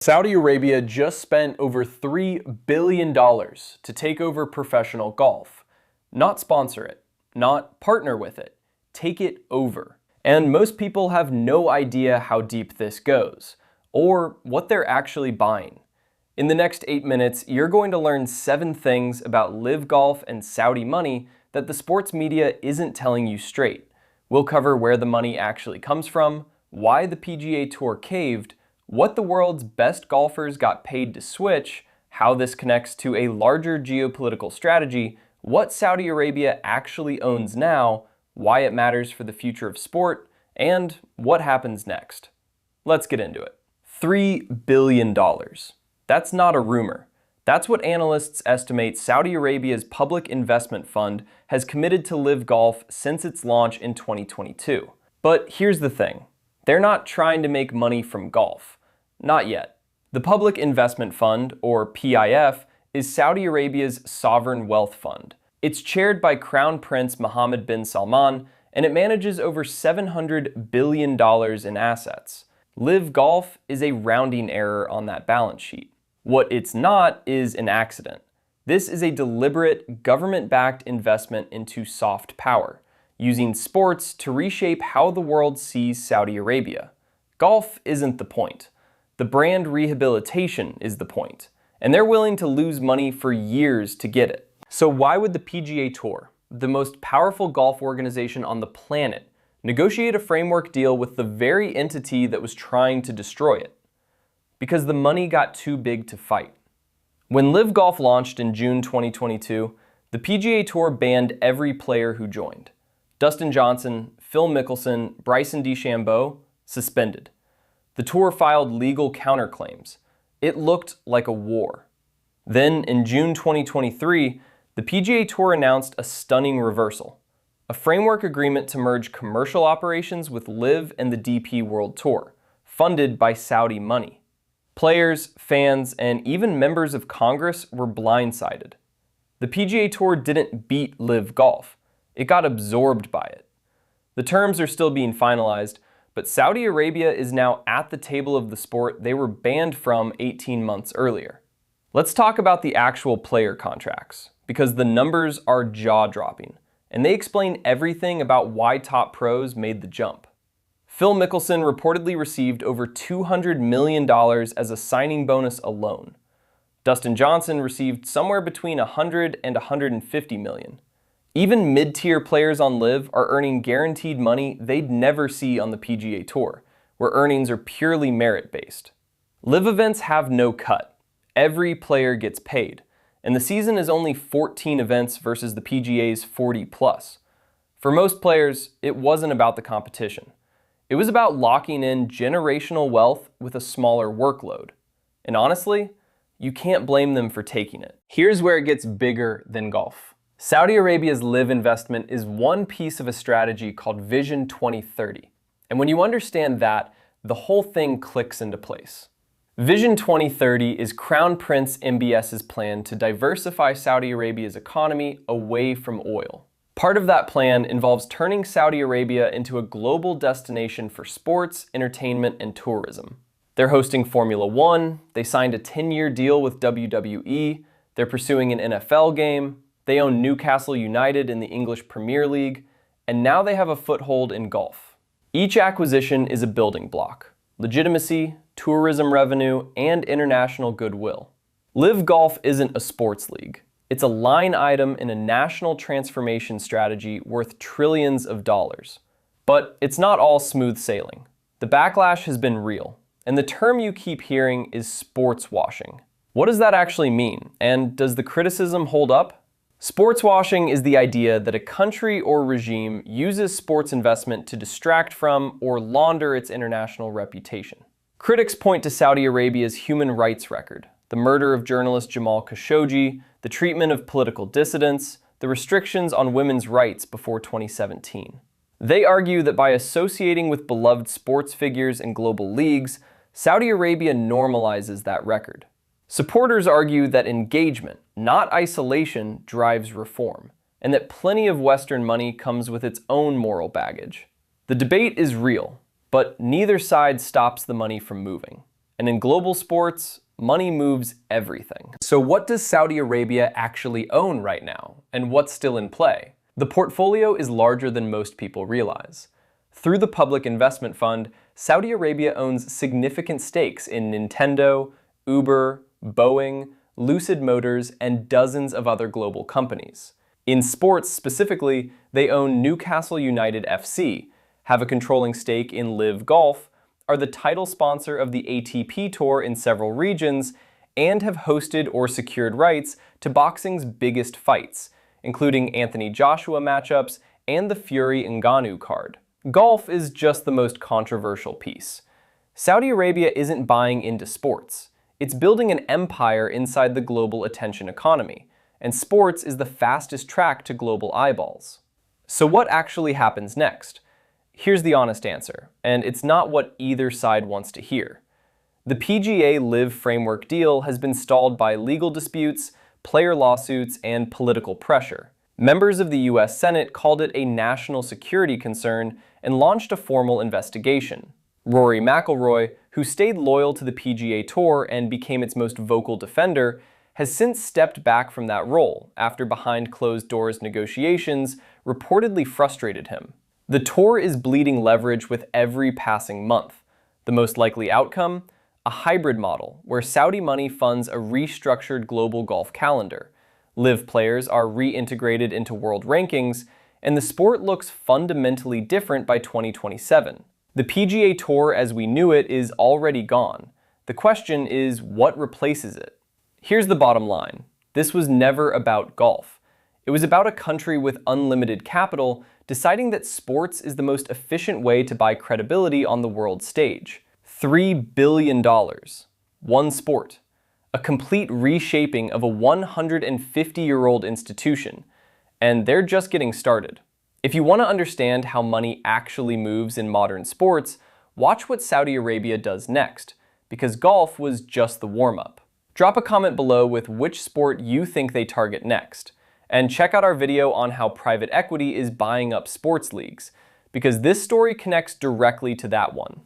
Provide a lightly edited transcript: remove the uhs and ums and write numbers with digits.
Saudi Arabia just spent over $3 billion to take over professional golf. Not sponsor it, not partner with it, take it over. And most people have no idea how deep this goes, or what they're actually buying. In the next 8 minutes, you're going to learn 7 things about LIV Golf and Saudi money that the sports media isn't telling you straight. We'll cover where the money actually comes from, why the PGA Tour caved, what the world's best golfers got paid to switch, how this connects to a larger geopolitical strategy, what Saudi Arabia actually owns now, why it matters for the future of sport, and what happens next. Let's get into it. $3 billion. That's not a rumor. That's what analysts estimate Saudi Arabia's public investment fund has committed to LIV Golf since its launch in 2022. But here's the thing. They're not trying to make money from golf. Not yet. The Public Investment Fund, or PIF, is Saudi Arabia's sovereign wealth fund. It's chaired by Crown Prince Mohammed bin Salman, and it manages over $700 billion in assets. LIV Golf is a rounding error on that balance sheet. What it's not is an accident. This is a deliberate, government-backed investment into soft power, using sports to reshape how the world sees Saudi Arabia. Golf isn't the point. The brand rehabilitation is the point, and they're willing to lose money for years to get it. So why would the PGA Tour, the most powerful golf organization on the planet, negotiate a framework deal with the very entity that was trying to destroy it? Because the money got too big to fight. When LIV Golf launched in June 2022, the PGA Tour banned every player who joined. Dustin Johnson, Phil Mickelson, Bryson DeChambeau, suspended. The tour filed legal counterclaims. It looked like a war. Then, in June 2023, the PGA Tour announced a stunning reversal, a framework agreement to merge commercial operations with LIV and the DP World Tour, funded by Saudi money. Players, fans, and even members of Congress were blindsided. The PGA Tour didn't beat LIV Golf. It got absorbed by it. The terms are still being finalized, but Saudi Arabia is now at the table of the sport they were banned from 18 months earlier. Let's talk about the actual player contracts, because the numbers are jaw-dropping, and they explain everything about why top pros made the jump. Phil Mickelson reportedly received over $200 million as a signing bonus alone. Dustin Johnson received somewhere between $100 and $150 million. Even mid-tier players on LIV are earning guaranteed money they'd never see on the PGA Tour, where earnings are purely merit-based. LIV events have no cut. Every player gets paid, and the season is only 14 events versus the PGA's 40+. For most players, it wasn't about the competition. It was about locking in generational wealth with a smaller workload. And honestly, you can't blame them for taking it. Here's where it gets bigger than golf. Saudi Arabia's LIV investment is one piece of a strategy called Vision 2030. And when you understand that, the whole thing clicks into place. Vision 2030 is Crown Prince MBS's plan to diversify Saudi Arabia's economy away from oil. Part of that plan involves turning Saudi Arabia into a global destination for sports, entertainment, and tourism. They're hosting Formula One, they signed a 10-year deal with WWE, they're pursuing an NFL game, they own Newcastle United in the English Premier League, and now they have a foothold in golf. Each acquisition is a building block: legitimacy, tourism revenue, and international goodwill. LIV Golf isn't a sports league. It's a line item in a national transformation strategy worth trillions of dollars. But it's not all smooth sailing. The backlash has been real, and the term you keep hearing is sports washing. What does that actually mean, and does the criticism hold up? Sports washing is the idea that a country or regime uses sports investment to distract from or launder its international reputation. Critics point to Saudi Arabia's human rights record, the murder of journalist Jamal Khashoggi, the treatment of political dissidents, the restrictions on women's rights before 2017. They argue that by associating with beloved sports figures and global leagues, Saudi Arabia normalizes that record. Supporters argue that engagement, not isolation, drives reform, and that plenty of Western money comes with its own moral baggage. The debate is real, but neither side stops the money from moving. And in global sports, money moves everything. So what does Saudi Arabia actually own right now? And what's still in play? The portfolio is larger than most people realize. Through the Public Investment Fund, Saudi Arabia owns significant stakes in Nintendo, Uber, Boeing, Lucid Motors, and dozens of other global companies. In sports specifically, they own Newcastle United FC, have a controlling stake in LIV Golf, are the title sponsor of the ATP Tour in several regions, and have hosted or secured rights to boxing's biggest fights, including Anthony Joshua matchups and the Fury Ngannou card. Golf is just the most controversial piece. Saudi Arabia isn't buying into sports. It's building an empire inside the global attention economy, and sports is the fastest track to global eyeballs. So what actually happens next? Here's the honest answer, and it's not what either side wants to hear. The PGA LIV framework deal has been stalled by legal disputes, player lawsuits, and political pressure. Members of the US Senate called it a national security concern and launched a formal investigation. Rory McIlroy, who stayed loyal to the PGA Tour and became its most vocal defender, has since stepped back from that role after behind closed doors negotiations reportedly frustrated him. The tour is bleeding leverage with every passing month. The most likely outcome? A hybrid model, where Saudi money funds a restructured global golf calendar. LIV players are reintegrated into world rankings, and the sport looks fundamentally different by 2027. The PGA Tour as we knew it is already gone. The question is, what replaces it? Here's the bottom line. This was never about golf. It was about a country with unlimited capital deciding that sports is the most efficient way to buy credibility on the world stage. $3 billion. One sport. A complete reshaping of a 150-year-old institution. And they're just getting started. If you want to understand how money actually moves in modern sports, watch what Saudi Arabia does next, because golf was just the warm-up. Drop a comment below with which sport you think they target next. And check out our video on how private equity is buying up sports leagues, because this story connects directly to that one.